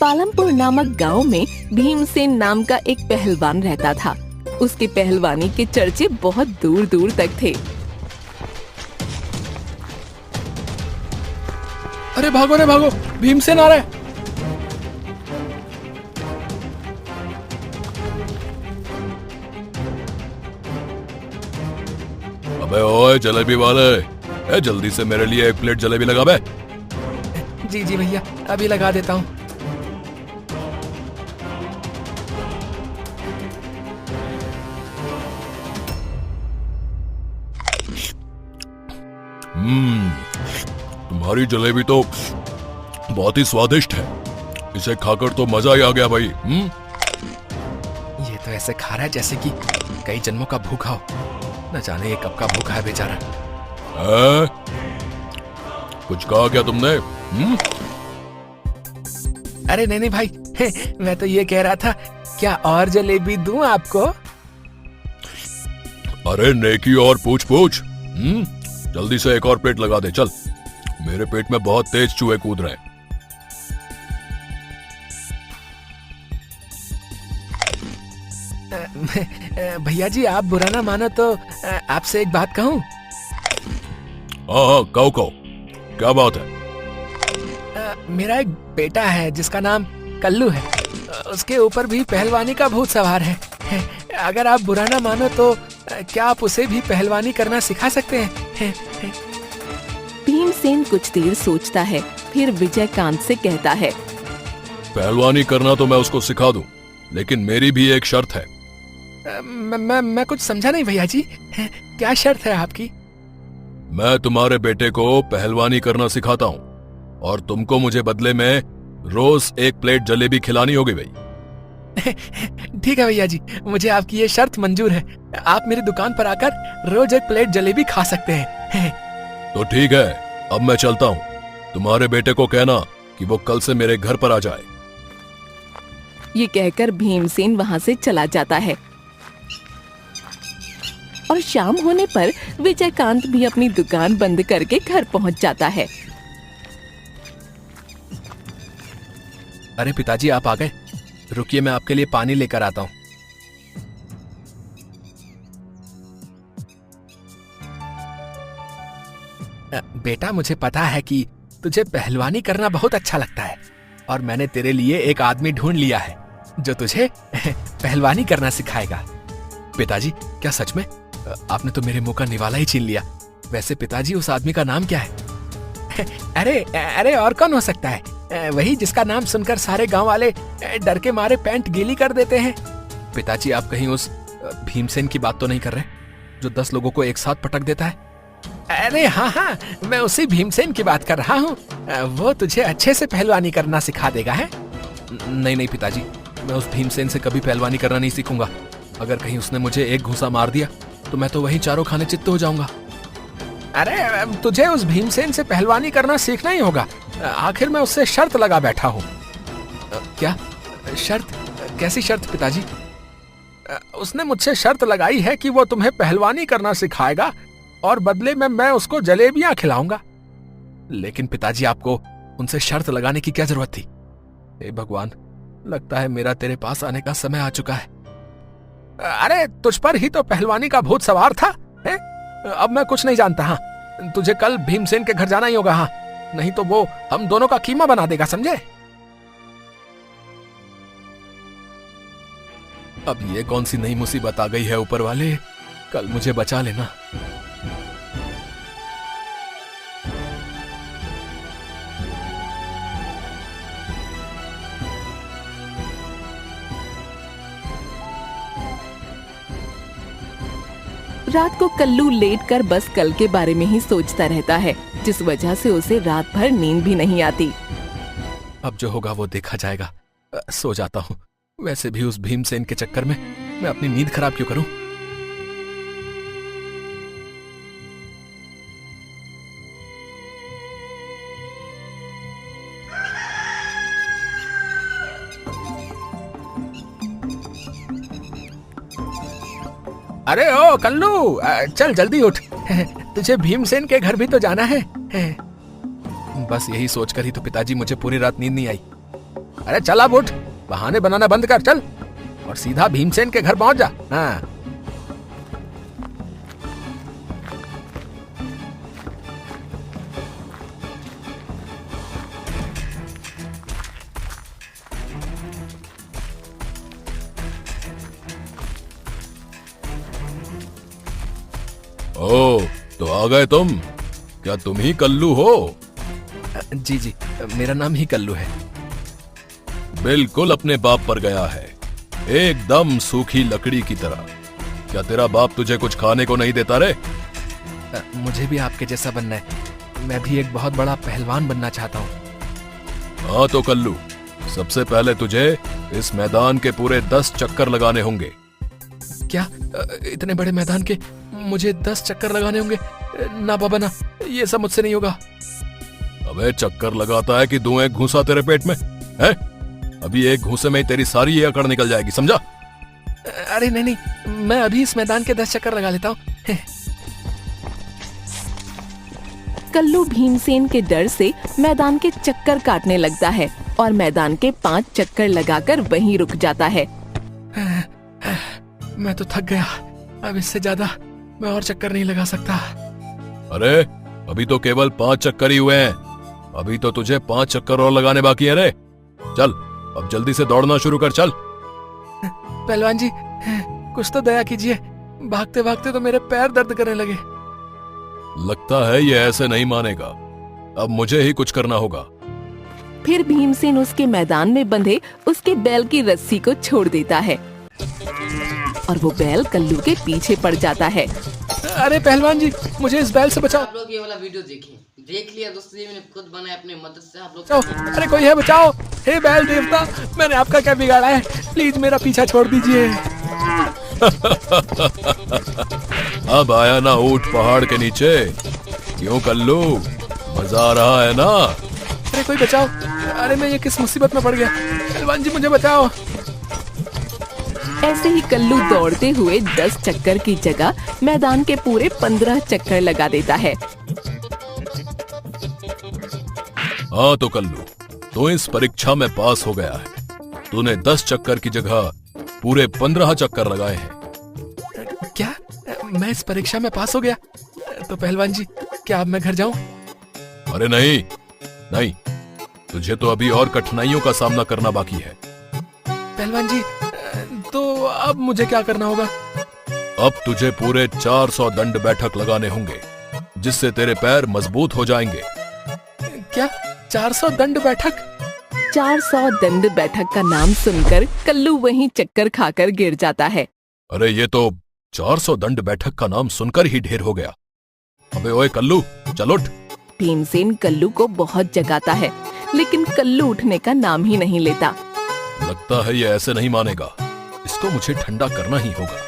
पालमपुर नामक गांव में भीमसेन नाम का एक पहलवान रहता था। उसकी पहलवानी के चर्चे बहुत दूर दूर तक थे। अरे भागो रे भागो, भीमसेन आ रहा है। अबे ओए जलेबी वाले, जल्दी से मेरे लिए एक प्लेट जलेबी लगा बे। जी जी भैया, अभी लगा देता हूँ। तुम्हारी जलेबी तो बहुत ही स्वादिष्ट है। इसे खाकर तो मजा ही आ गया भाई। ये तो ऐसे खा रहा है जैसे कि कई जन्मों का भूखा हो। न जाने ये कब का भूखा है बेचारा। कुछ कहा क्या तुमने? अरे नहीं भाई, मैं तो ये कह रहा था, क्या और जलेबी दूं आपको? अरे नेकी और पूछ पूछ। जल्दी से एक और प्लेट लगा दे चल। मेरे पेट में बहुत तेज चूहे कूद रहे हैं। भैया जी, आप बुरा ना मानो तो आपसे एक बात कहूं? हाँ कहो, क्या बात है? मेरा एक बेटा है जिसका नाम कल्लू है। उसके ऊपर भी पहलवानी का भूत सवार है। अगर आप बुरा ना मानो तो क्या आप उसे भी पहलवानी करना सिखा सकते हैं? भीमसेन कुछ देर सोचता है, फिर विजयकांत से कहता है, पहलवानी करना तो मैं उसको सिखा दूं, लेकिन मेरी भी एक शर्त है। मैं कुछ समझा नहीं भैया जी। क्या शर्त है आपकी? मैं तुम्हारे बेटे को पहलवानी करना सिखाता हूँ और तुमको मुझे बदले में रोज एक प्लेट जलेबी खिलानी होगी भाई। ठीक है भैया जी, मुझे आपकी ये शर्त मंजूर है। आप मेरी दुकान पर आकर रोज एक प्लेट जलेबी खा सकते हैं। तो ठीक है, अब मैं चलता हूँ। तुम्हारे बेटे को कहना कि वो कल से मेरे घर पर आ जाए। ये कहकर भीमसेन वहाँ से चला जाता है और शाम होने पर विजयकांत भी अपनी दुकान बंद करके घर पहुँच जाता है। अरे पिताजी, आप आ गए। रुकिए, मैं आपके लिए पानी लेकर आता हूँ। बेटा, मुझे पता है कि तुझे पहलवानी करना बहुत अच्छा लगता है और मैंने तेरे लिए एक आदमी ढूंढ लिया है जो तुझे पहलवानी करना सिखाएगा। पिताजी, क्या सच में? आपने तो मेरे मुंह का निवाला ही छीन लिया। वैसे पिताजी, उस आदमी का नाम क्या है? अरे और कौन हो सकता है? वही जिसका नाम सुनकर सारे गांव वाले डर के मारे पैंट गीली कर देते हैं। पिताजी, आप कहीं उस भीमसेन की बात तो नहीं कर रहे जो 10 लोगों को एक साथ पटक देता है? अरे हाँ, मैं उसी भीमसेन की बात कर रहा हूँ। वो तुझे अच्छे से पहलवानी करना सिखा देगा है? नहीं पिताजी, मैं उस भीमसेन से कभी पहलवानी करना नहीं सीखूंगा। अगर कहीं उसने मुझे एक घूंसा मार दिया तो मैं तो वहीं चारों खाने चित्त हो जाऊंगा। अरे तुझे उस भीमसेन से पहलवानी करना सीखना ही होगा। आखिर मैं उससे शर्त लगा बैठा हूँ। क्या शर्त? कैसी शर्त पिताजी? उसने मुझसे शर्त लगाई है कि वो तुम्हें पहलवानी करना सिखाएगा और बदले में मैं उसको जलेबियां खिलाऊंगा। लेकिन पिताजी, आपको उनसे शर्त लगाने की क्या जरूरत थी? हे भगवान, लगता है मेरा तेरे पास आने का समय आ चुका है। अरे तुझ पर ही तो पहलवानी का भूत सवार था है? अब मैं कुछ नहीं जानता। हाँ, तुझे कल भीमसेन के घर जाना ही होगा। हाँ, नहीं तो वो हम दोनों का कीमा बना देगा, समझे? अब ये कौन सी नई मुसीबत आ गई है ऊपर वाले? कल मुझे बचा लेना। रात को कल्लू लेटकर बस कल के बारे में ही सोचता रहता है, जिस वजह से उसे रात भर नींद भी नहीं आती। अब जो होगा वो देखा जाएगा। सो जाता हूँ। वैसे भी उस भीमसेन के चक्कर में मैं अपनी नींद खराब क्यों करूं? अरे ओ कल्लू, चल जल्दी उठ। तुझे भीमसेन के घर भी तो जाना है। बस यही सोचकर ही तो पिताजी मुझे पूरी रात नींद नहीं आई। अरे चल अब उठ, बहाने बनाना बंद कर, चल और सीधा भीमसेन के घर पहुंच जा। हाँ। ओ, तो आ गए तुम। क्या तुम ही कल्लू हो? जी जी, मेरा नाम ही कल्लू है। बिल्कुल अपने बाप पर गया है, एकदम सूखी लकड़ी की तरह। क्या तेरा बाप तुझे कुछ खाने को नहीं देता रे? मुझे भी आपके जैसा बनना है। मैं भी एक बहुत बड़ा पहलवान बनना चाहता हूँ। हाँ तो कल्लू, सबसे पहले तुझे इस मैदान के पूरे 10 चक्कर लगाने होंगे। क्या? इतने बड़े मैदान के मुझे 10 चक्कर लगाने होंगे? ना बाबा ना, ये सब मुझसे नहीं होगा। अबे चक्कर लगाता है कि धुएं घुसा तेरे पेट में है? अभी एक घूंसे में ही तेरी सारी ये अकड़ निकल जाएगी, समझा? अरे नहीं नहीं, मैं अभी इस मैदान के 10 चक्कर लगा लेता हूँ। कल्लू भीमसेन के डर से मैदान के चक्कर काटने लगता है और मैदान के 5 चक्कर लगाकर वहीं रुक जाता है। मैं तो थक गया, अब इससे ज्यादा मैं और चक्कर नहीं लगा सकता। अरे अभी तो केवल 5 चक्कर ही हुए हैं, अभी तो तुझे 5 चक्कर और लगाने बाकी है रे। चल अब जल्दी से दौड़ना शुरू कर, चल। पहलवान जी, कुछ तो दया कीजिए, भागते भागते तो मेरे पैर दर्द करने लगे। लगता है ये ऐसे नहीं मानेगा, अब मुझे ही कुछ करना होगा। फिर भीमसेन उसके मैदान में बंधे उसके बैल की रस्सी को छोड़ देता है और वो बैल कल्लू के पीछे पड़ जाता है। अरे पहलवान जी, मुझे इस बैल से बचाओ। आप लोग ये वाला वीडियो देख लिया दोस्तों, ये मैंने खुद बनाया अपनी मदद से। आप लोग बचाओ, अरे कोई है, बचाओ। हे बैल देवता, मैंने आपका क्या बिगाड़ा है? प्लीज मेरा पीछा छोड़ दीजिए। अब आया ना ऊंट पहाड़ के नीचे? क्यों कल्लू, मजा आ रहा है ना? अरे कोई बचाओ, अरे मैं ये किस मुसीबत में पड़ गया? पहलवान जी मुझे बचाओ। ऐसे ही कल्लू दौड़ते हुए 10 चक्कर की जगह मैदान के पूरे 15 चक्कर लगा देता है। हाँ तो कल्लू, तो इस परीक्षा में पास हो गया है। तूने 10 चक्कर की जगह पूरे 15 चक्कर लगाए हैं। क्या मैं इस परीक्षा में पास हो गया? तो पहलवान जी, क्या अब मैं घर जाऊं? अरे नहीं नहीं, तुझे तो अभी और कठिनाइयों का सामना करना बाकी है। पहलवान जी, तो अब मुझे क्या करना होगा? अब तुझे पूरे 400 दंड बैठक लगाने होंगे, जिससे तेरे पैर मजबूत हो जाएंगे। क्या 400 दंड बैठक? 400 दंड बैठक का नाम सुनकर कल्लू वहीं चक्कर खाकर गिर जाता है। अरे ये तो 400 दंड बैठक का नाम सुनकर ही ढेर हो गया। अबे ओए कल्लू, चल उठ। भीमसेन कल्लू को बहुत जगाता है, लेकिन कल्लू उठने का नाम ही नहीं लेता। लगता है ये ऐसे नहीं मानेगा, इसको मुझे ठंडा करना ही होगा।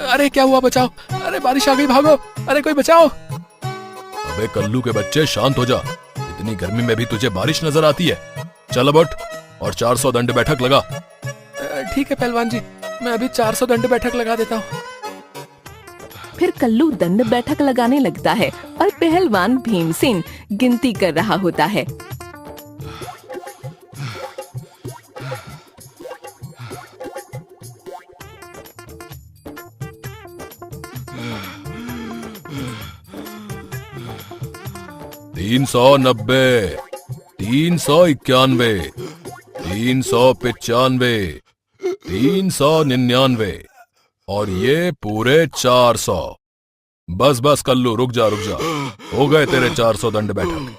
अरे क्या हुआ? बचाओ, अरे बारिश आ गई, भागो, अरे कोई बचाओ। अबे कल्लू के बच्चे, शांत हो जा। इतनी गर्मी में भी तुझे बारिश नजर आती है? चल अब उठ और 400 दंड बैठक लगा। ठीक है पहलवान जी, मैं अभी 400 दंड बैठक लगा देता हूँ। फिर कल्लू दंड बैठक लगाने लगता है और पहलवान भीमसेन गिनती कर रहा होता है। तीन 390, 391, 395, 399 और ये पूरे 400। बस बस कल्लू, रुक जा रुक जा, हो गए तेरे 400 दंड बैठक।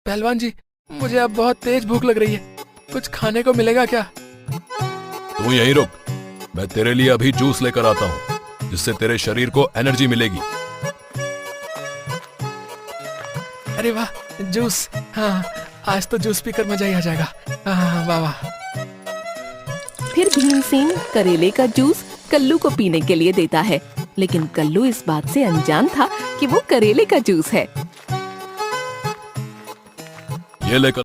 पहलवान जी, मुझे अब बहुत तेज भूख लग रही है, कुछ खाने को मिलेगा क्या? तू यहीं रुक, मैं तेरे लिए अभी जूस लेकर आता हूँ, जिससे तेरे शरीर को एनर्जी मिलेगी। अरे वाह, जूस! हाँ, आज तो जूस पीकर मजा ही आ जाएगा। हाँ, वाह वाह। फिर भीमसेन करेले का जूस कल्लू को पीने के लिए देता है, लेकिन कल्लू इस बात से अनजान था कि वो करेले का जूस है। ये लेकर